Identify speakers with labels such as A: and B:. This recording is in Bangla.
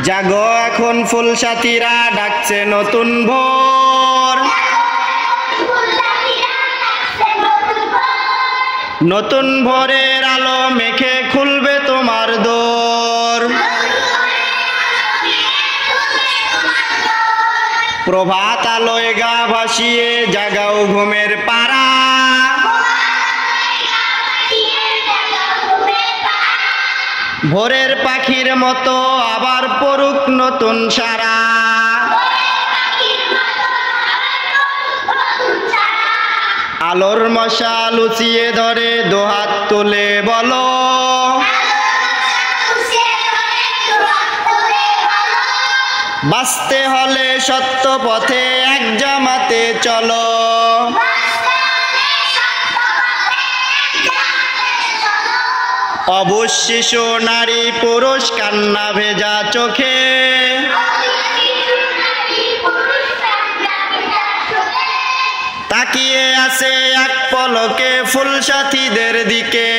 A: জাগো এখন ফুল সাথীরা ডাকছে নতুন ভোর, নতুন ভোরের আলো মেখে খুলবে তোমার দোর। প্রভাত আলোয় গা ভাসিয়ে জাগাও ঘুমের পাড়া, ভোরের পাখির মতো আবার পড়ুক নতুন সারা। আলোর মশাল উঁচিয়ে ধরে দোহাত তুলে বলো, বাঁচতে হলে সত্য পথে এক জামাতে চলো। অবুঝ শিশু নারী পুরুষ কান্না ভেজা চোখে, তাকিয়ে আছে এক পলকে ফুল সাথীদের দিকে।